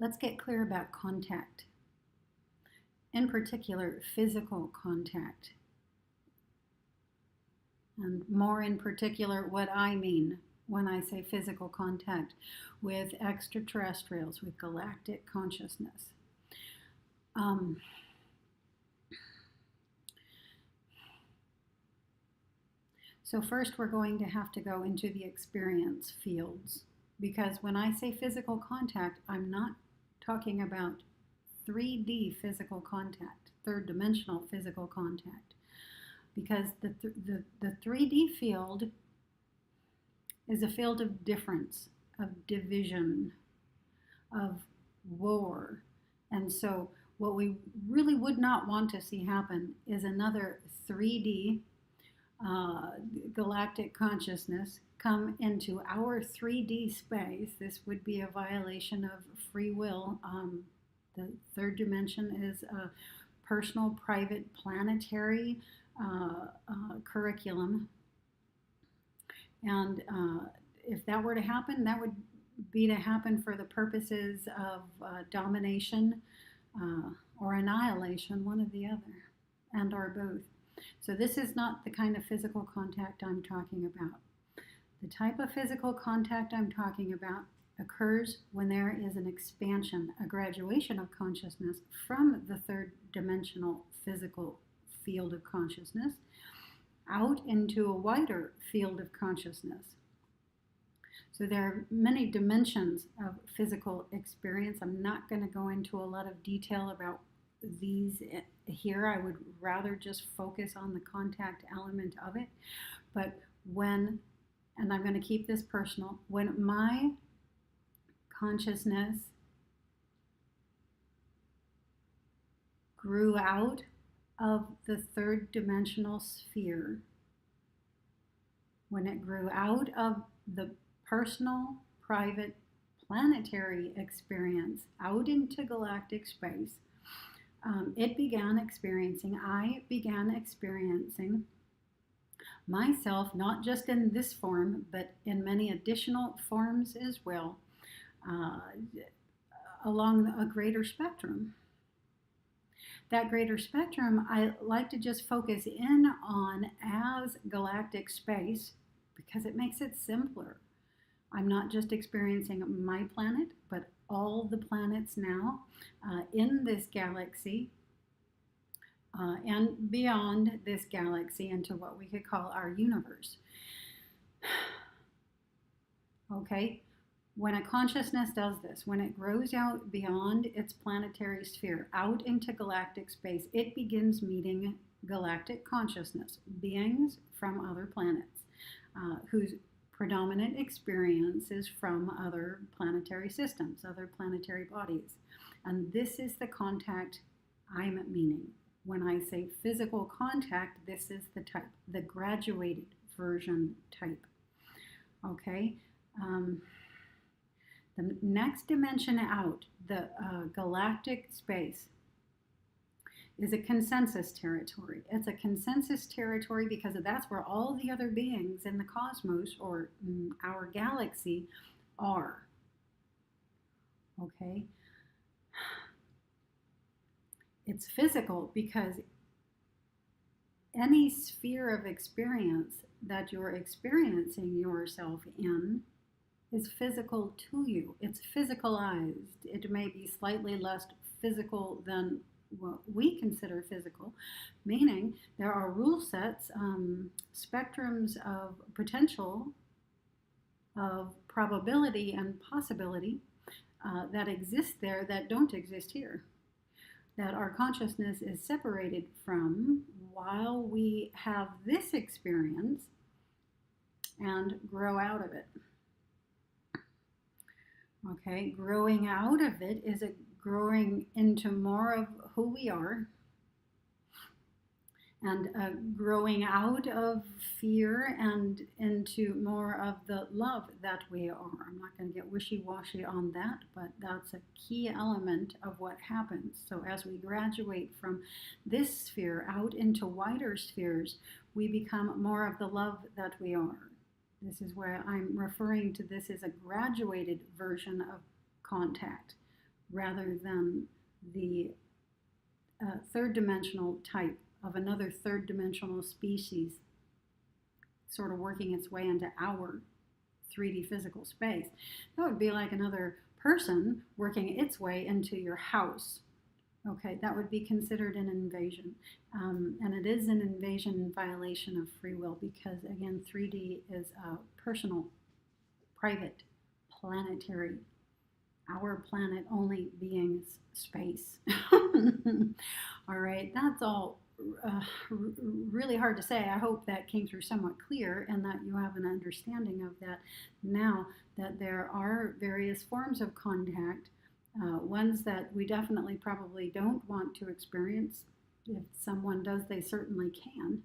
Let's get clear about contact. In particular, physical contact. And more in particular, what I mean when I say physical contact with extraterrestrials, with galactic consciousness. So first we're going to have to go into the experience fields, because when I say physical contact, I'm not talking about 3D physical contact, third dimensional physical contact, because the 3D field is a field of difference, of division, of war. And so what we really would not want to see happen is another 3D galactic consciousness come into our 3D space. This would be a violation of free will. The third dimension is a personal, private, planetary curriculum. And if that were to happen, that would be to happen for the purposes of domination or annihilation, one or the other, and or both. So this is not the kind of physical contact I'm talking about. The type of physical contact I'm talking about occurs when there is an expansion, a graduation of consciousness from the third dimensional physical field of consciousness out into a wider field of consciousness. So there are many dimensions of physical experience. I'm not going to go into a lot of detail about these here. I would rather just focus on the contact element of it. But when, and I'm going to keep this personal, when my consciousness grew out of the third dimensional sphere, when it grew out of the personal, private, planetary experience out into galactic space, I began experiencing myself, not just in this form, but in many additional forms as well, along a greater spectrum. That greater spectrum, I like to just focus in on as galactic space because it makes it simpler. I'm not just experiencing my planet, but all the planets now in this galaxy and beyond this galaxy into what we could call our universe. Okay? When a consciousness does this, when it grows out beyond its planetary sphere, out into galactic space, it begins meeting galactic consciousness, beings from other planets, whose predominant experience is from other planetary systems, other planetary bodies. And this is the contact I'm meaning. When I say physical contact, this is the type, the graduated version type. Okay? The next dimension out, the galactic space, is a consensus territory. It's a consensus territory because that's where all the other beings in the cosmos or our galaxy are. Okay? It's physical because any sphere of experience that you're experiencing yourself in is physical to you. It's physicalized. It may be slightly less physical than what we consider physical, meaning there are rule sets, spectrums of potential, of probability and possibility that exist there that don't exist here, that our consciousness is separated from while we have this experience and grow out of it. Okay, growing out of it is a growing into more of who we are, and growing out of fear and into more of the love that we are. I'm not going to get wishy-washy on that, but that's a key element of what happens. So as we graduate from this sphere out into wider spheres, we become more of the love that we are. This is where I'm referring to this as a graduated version of contact. rather than the third dimensional type of another third dimensional species sort of working its way into our 3D physical space. That would be like another person working its way into your house. Okay, that would be considered an invasion. And it is an invasion in violation of free will because, again, 3D is a personal, private, planetary, our planet only being space. All right, that's all really hard to say. I hope that came through somewhat clear and that you have an understanding of that now, that there are various forms of contact, ones that we definitely probably don't want to experience. If someone does, they certainly can.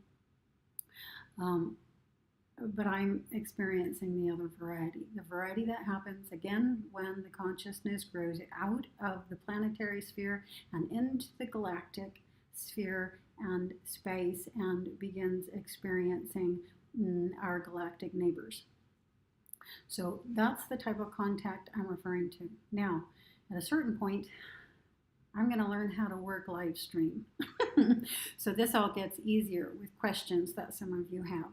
But I'm experiencing the other variety. The variety that happens, again, when the consciousness grows out of the planetary sphere and into the galactic sphere and space and begins experiencing our galactic neighbors. So that's the type of contact I'm referring to. Now, at a certain point, I'm going to learn how to work live stream. So this all gets easier with questions that some of you have.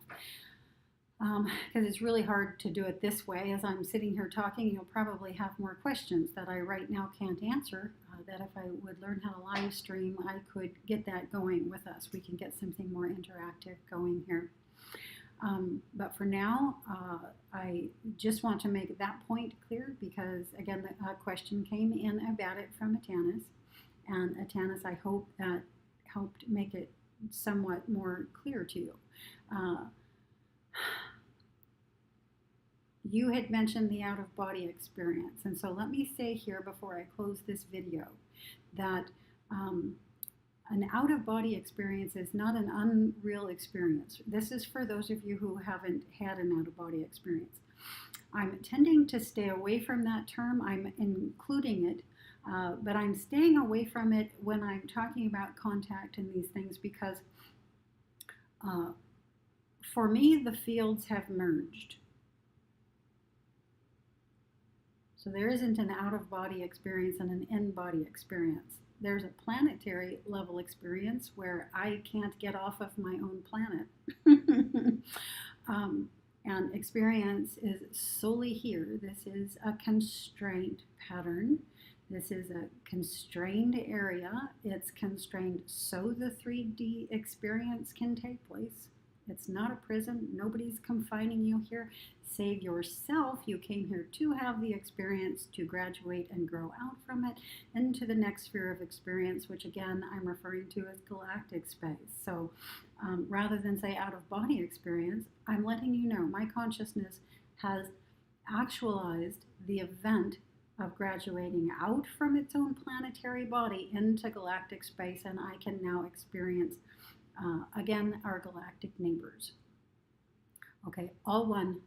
Because it's really hard to do it this way. As I'm sitting here talking, you'll probably have more questions that I right now can't answer, that if I would learn how to live stream, I could get that going with us. We can get something more interactive going here. But for now, I just want to make that point clear because, again, the question came in about it from Atanas. And Atanas, I hope that helped make it somewhat more clear to you. You had mentioned the out-of-body experience, and so let me say here before I close this video that an out-of-body experience is not an unreal experience. This is for those of you who haven't had an out-of-body experience. I'm tending to stay away from that term. I'm including it, but I'm staying away from it when I'm talking about contact and these things because for me, the fields have merged. So there isn't an out-of-body experience and an in-body experience. There's a planetary level experience where I can't get off of my own planet. And experience is solely here. This is a constraint pattern. This is a constrained area. It's constrained so the 3D experience can take place. It's not a prison. Nobody's confining you here, save yourself. You came here to have the experience, to graduate and grow out from it into the next sphere of experience, which again, I'm referring to as galactic space. So rather than say out-of-body experience, I'm letting you know my consciousness has actualized the event of graduating out from its own planetary body into galactic space, and I can now experience again, our galactic neighbors. Okay, all one,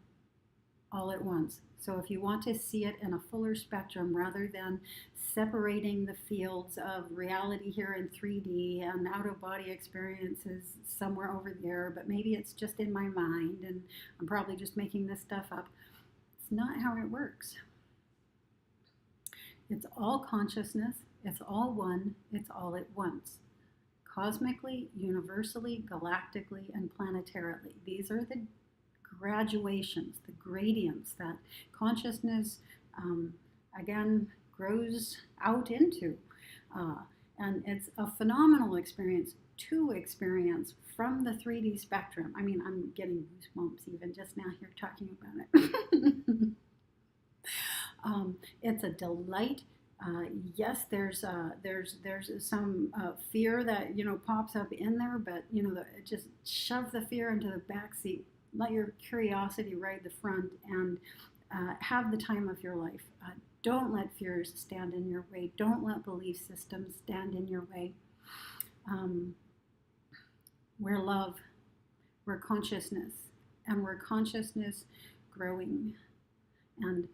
all at once. So if you want to see it in a fuller spectrum rather than separating the fields of reality here in 3D and out-of-body experiences somewhere over there, but maybe it's just in my mind and I'm probably just making this stuff up. It's not how it works. It's all consciousness, it's all one, it's all at once. Cosmically, universally, galactically, and planetarily. These are the graduations, the gradients that consciousness, again, grows out into. And it's a phenomenal experience to experience from the 3D spectrum. I mean, I'm getting goosebumps even just now here talking about it. It's a delight. Yes, there's some fear that pops up in there, but just shove the fear into the back seat. Let your curiosity ride the front, and have the time of your life. Don't let fears stand in your way. Don't let belief systems stand in your way. We're love. We're consciousness, and we're consciousness growing. And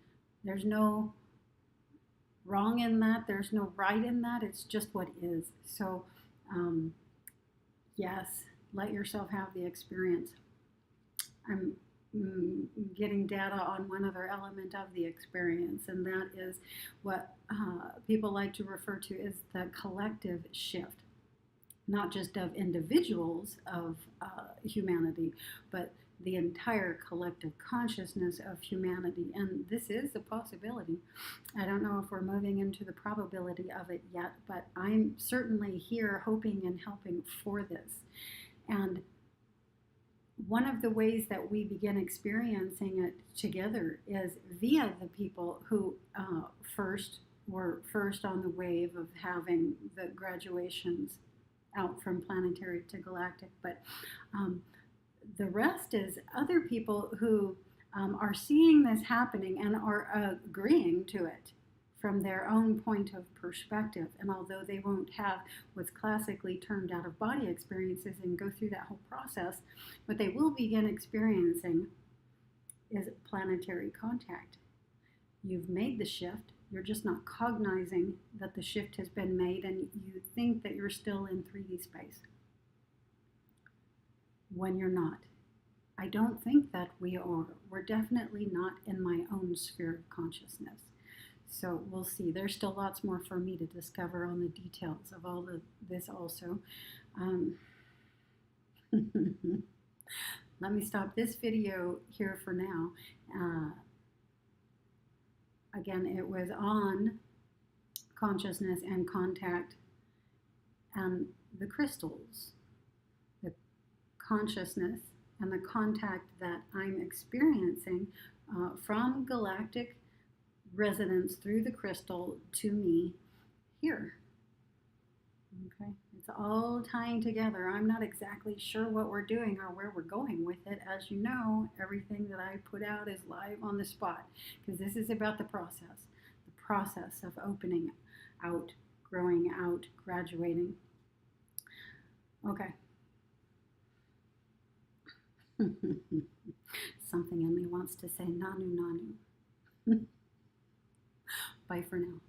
there's no wrong in that. There's no right in that. It's just what is. So, yes, let yourself have the experience. I'm getting data on one other element of the experience, and that is what people like to refer to as the collective shift, not just of individuals of humanity, but the entire collective consciousness of humanity. And this is a possibility. I don't know if we're moving into the probability of it yet, but I'm certainly here hoping and helping for this. And one of the ways that we begin experiencing it together is via the people who were first on the wave of having the graduations out from planetary to galactic. But the rest is other people who are seeing this happening and are agreeing to it from their own point of perspective. And although they won't have what's classically termed out of body experiences and go through that whole process, what they will begin experiencing is planetary contact. You've made the shift. You're just not cognizing that the shift has been made, and you think that you're still in 3D space when you're not. I don't think that we are. We're definitely not in my own sphere of consciousness. So we'll see. There's still lots more for me to discover on the details of all of this also. Let me stop this video here for now. Again, it was on consciousness and contact and the crystals, the consciousness and the contact that I'm experiencing from galactic resonance through the crystal to me here. Okay, it's all tying together. I'm not exactly sure what we're doing or where we're going with it. As you know, everything that I put out is live on the spot, because this is about the process of opening out, growing out, graduating. Okay. Something in me wants to say nanu nanu. Bye for now.